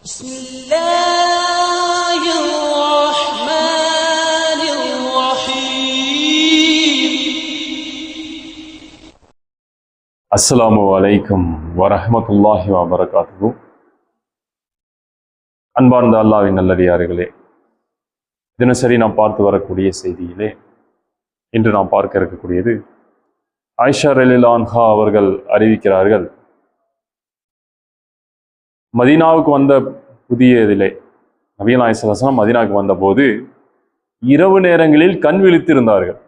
بسم الله الرحمن الرحيم. السلام عليكم ورحمة الله وبركاته. அன்பார்ந்த அல்லாஹ்வின் நல்லடியார்களே, தினசரி நாம் பார்த்து வரக்கூடிய செய்தியிலே இன்று நாம் பார்க்க இருக்கக்கூடியது, ஆயிஷா ரலியல்லாஹு அன்ஹா அவர்கள் அறிவிக்கிறார்கள், மதீனாவுக்கு வந்த புதியதிலே நபிகள் நாயகம் ஸல்லல்லாஹு அலைஹி வஸல்லம் மதீனாவுக்கு வந்தபோது இரவு நேரங்களில் கண் விழித்திருந்தார்கள்.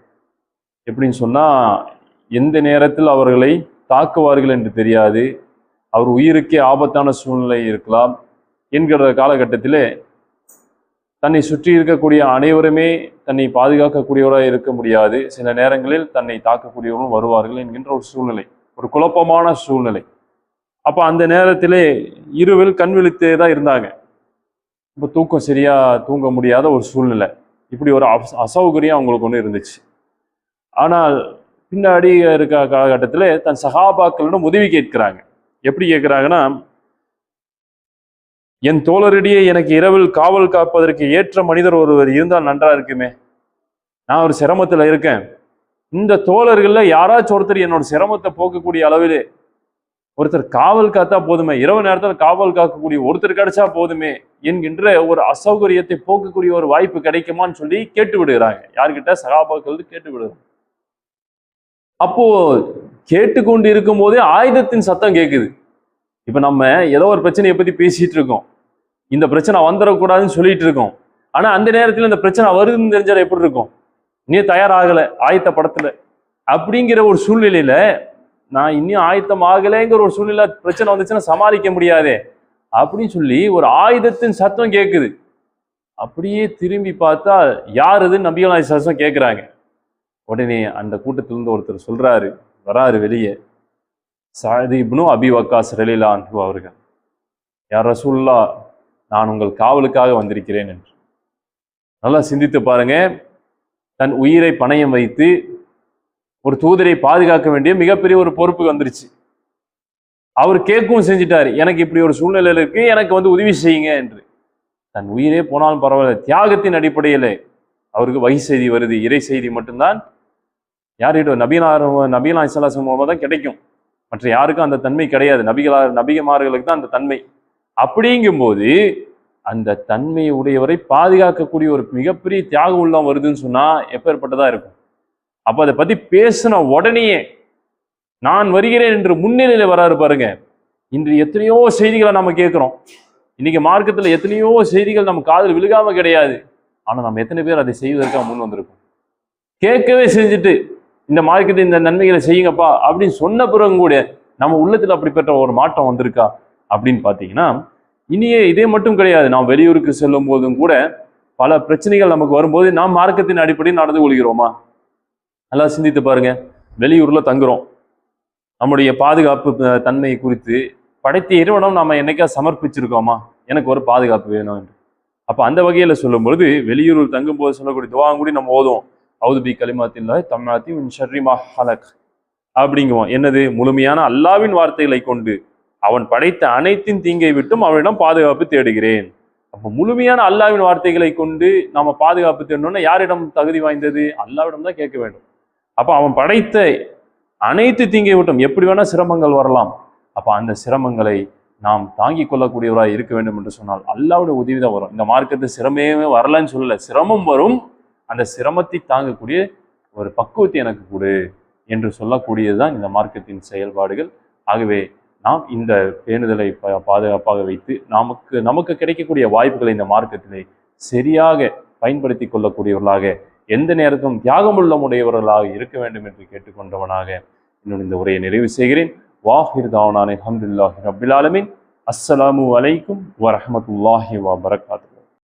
எப்படின்னு சொன்னால், எந்த நேரத்தில் அவர்களை தாக்குவார்கள் என்று தெரியாது, அவர் உயிருக்கே ஆபத்தான சூழ்நிலை இருக்கலாம் என்கிற காலகட்டத்திலே தன்னை சுற்றி இருக்கக்கூடிய அனைவருமே தன்னை பாதுகாக்கக்கூடியவராக இருக்க முடியாது, சில நேரங்களில் தன்னை தாக்கக்கூடியவர்களும் வருவார்கள் என்கின்ற ஒரு சூழ்நிலை, ஒரு குழப்பமான சூழ்நிலை. அப்போ அந்த நேரத்திலே இரவில் கண் விழித்தே தான் இருந்தாங்க. இப்போ தூக்கம் சரியா தூங்க முடியாத ஒரு சூழ்நிலை, இப்படி ஒரு அசௌகரியம் அவங்களுக்கு ஒன்று இருந்துச்சு. ஆனால் பின்னாடி இருக்க காலகட்டத்தில் தன் சகாபாக்களிடம் உதவி கேட்கிறாங்க. எப்படி கேட்குறாங்கன்னா, என் தோழரிடையே எனக்கு இரவில் காவல் காப்பதற்கு ஏற்ற மனிதர் ஒருவர் இருந்தால் நன்றா இருக்குமே, நான் ஒரு சிரமத்தில் இருக்கேன், இந்த தோழர்களில் யாராச்சும் ஒருத்தர் என்னோட சிரமத்தை போக்கக்கூடிய அளவிலே ஒருத்தர் காவல் காத்தா போதுமே, இரவு நேரத்தில் காவல் காக்கக்கூடிய ஒருத்தர் கிடைச்சா போதுமே என்கின்ற ஒரு அசௌகரியத்தை போக்கக்கூடிய ஒரு வாய்ப்பு கிடைக்குமான்னு சொல்லி கேட்டு விடுகிறாங்க. யார்கிட்ட? சகாபாக்கள் கேட்டு விடுறாங்க. அப்போ கேட்டுக்கொண்டு இருக்கும் போதே ஆயுதத்தின் சத்தம் கேட்குது. இப்ப நம்ம ஏதோ ஒரு பிரச்சனையை பத்தி பேசிட்டு இருக்கோம், இந்த பிரச்சனை வந்துடக்கூடாதுன்னு சொல்லிட்டு இருக்கோம். ஆனா அந்த நேரத்தில் இந்த பிரச்சனை வருதுன்னு தெரிஞ்சால் எப்படி இருக்கும்? நீ தயாராகல ஆயத்த படத்துல அப்படிங்கிற ஒரு சூழ்நிலையில, நான் இன்னும் ஆயத்தம் ஆகலைங்கிற ஒரு சூழ்நிலை, பிரச்சனை வந்துச்சுன்னா சமாளிக்க முடியாதே அப்படின்னு சொல்லி ஒரு ஆயுதத்தின் சத்தம் கேட்குது. அப்படியே திரும்பி பார்த்தா யாருதுன்னு நபிகள் நாயகம் ஸல்லல்லாஹு அலைஹி வஸல்லம் கேட்குறாங்க. உடனே அந்த கூட்டத்திலிருந்து ஒருத்தர் சொல்றாரு, வராரு வெளியே, சஅத் இப்னு அபி வக்காஸ் ரலியல்லாஹு அன்ஹு அவர்கள், யா ரசூலுல்லாஹ், நான் உங்கள் காவலுக்காக வந்திருக்கிறேன் என்று. நல்லா சிந்தித்து பாருங்க, தன் உயிரை பணயம் வைத்து ஒரு தூதரை பாதுகாக்க வேண்டிய மிகப்பெரிய ஒரு பொறுப்பு வந்துருச்சு. அவர் கேட்கவும் செஞ்சிட்டாரு, எனக்கு இப்படி ஒரு சூழ்நிலையில இருக்கு, எனக்கு உதவி செய்யுங்க என்று. தன் உயிரே போனாலும் பரவாயில்ல, தியாகத்தின் அடிப்படையில அவருக்கு வகை செய்தி வருது. இறை செய்தி மட்டும்தான் யார்கிட்ட? நபிகள் நாயகம் ஸல்லல்லாஹு அலைஹி வஸல்லம் மூலமா தான் கிடைக்கும், மற்ற யாருக்கும் அந்த தன்மை கிடையாது. நபிகமார்களுக்கு தான் அந்த தன்மை. அப்படிங்கும்போது அந்த தன்மை உடையவரை பாதுகாக்கக்கூடிய ஒரு மிகப்பெரிய தியாகம் உள்ளம் வருதுன்னு சொன்னா எப்பேற்பட்டதா இருக்கும்? அப்ப அதை பத்தி பேசின உடனேயே நான் வருகிறேன் என்று முன்னிலையில வராரு பாருங்க. இன்று எத்தனையோ செய்திகளை நம்ம கேட்கிறோம், இன்னைக்கு மார்க்கத்துல எத்தனையோ செய்திகள் நம்ம காதில் விழுகாம கிடையாது. ஆனா நம்ம எத்தனை பேர் அதை செய்வதற்காக முன் வந்திருக்கோம்? கேட்கவே செஞ்சுட்டு இந்த மார்க்கத்தை இந்த நன்மைகளை செய்யுங்கப்பா அப்படின்னு சொன்ன பிறகு கூட நம்ம உள்ளத்துல அப்படிப்பட்ட ஒரு மாற்றம் வந்திருக்கா அப்படின்னு பாத்தீங்கன்னா, இனியே இதே மட்டும் கிடையாது. நாம் வெளியூருக்கு செல்லும் போதும் கூட பல பிரச்சனைகள் நமக்கு வரும்போது நாம் மார்க்கத்தின் அடிப்படையில் நடந்து கொள்கிறோமா? நல்லா சிந்தித்து பாருங்க. வெளியூர்ல தங்குறோம், நம்முடைய பாதுகாப்பு தன்மை குறித்து படைத்த இறைவனம் நாம என்னைக்கா சமர்ப்பிச்சிருக்கோமா? எனக்கு ஒரு பாதுகாப்பு வேணும் என்று. அப்ப அந்த வகையில சொல்லும் பொழுது, வெளியூரில் தங்கும் போது சொல்லக்கூடிய துஆவும் கூட நம்ம ஓதுவோம், அவுது பி கலிமாத்தில்லாஹி தம்மாத்தி மின் ஷர்ரி மா ஹலக் அப்படிங்குவோம். என்னது? முழுமையான அல்லாஹ்வின் வார்த்தைகளை கொண்டு அவன் படைத்த அனைத்தின் தீங்கை விட்டும் அவனிடம் பாதுகாப்பு தேடுகிறேன். அப்போ முழுமையான அல்லாஹ்வின் வார்த்தைகளை கொண்டு நாம பாதுகாப்பு தேடணும்னா யாரிடம் தகுதி வாய்ந்தது? அல்லாஹ்விடம் தான் கேட்க வேண்டும். அப்ப அவன் படைத்த அனைத்து தீங்கை விட்டும் எப்படி வேணா சிரமங்கள் வரலாம், அப்ப அந்த சிரமங்களை நாம் தாங்கிக் கொள்ளக்கூடியவராக இருக்க வேண்டும் என்று சொன்னால் அல்லாஹ்வுடைய உதவி தான் வரும். இந்த மார்க்கத்து சிரமமே வரலன்னு சொல்லல, சிரமம் வரும், அந்த சிரமத்தை தாங்கக்கூடிய ஒரு பக்குவத்தை எனக்கு கொடு என்று சொல்லக்கூடியதுதான் இந்த மார்க்கத்தின் செயல்பாடுகள். ஆகவே நாம் இந்த பேணுதலை பாதுகாப்பாக வைத்து நமக்கு கிடைக்கக்கூடிய வாய்ப்புகளை இந்த மார்க்கத்திலே சரியாக பயன்படுத்தி கொள்ளக்கூடியவர்களாக, எந்த நேரத்திலும் தியாகமுள்ளமுடையவர்களாக இருக்க வேண்டும் என்று கேட்டுக்கொண்டவனாக இன்னும் இந்த உரையை நிறைவு செய்கிறேன். வாஹிர் தாவனானே அல்ஹம்துலில்லாஹி ரப்பில் ஆலமீன். அஸ்ஸலாமு அலைக்கும் வரஹ்மத்துல்லாஹி வபரகாத்துஹு.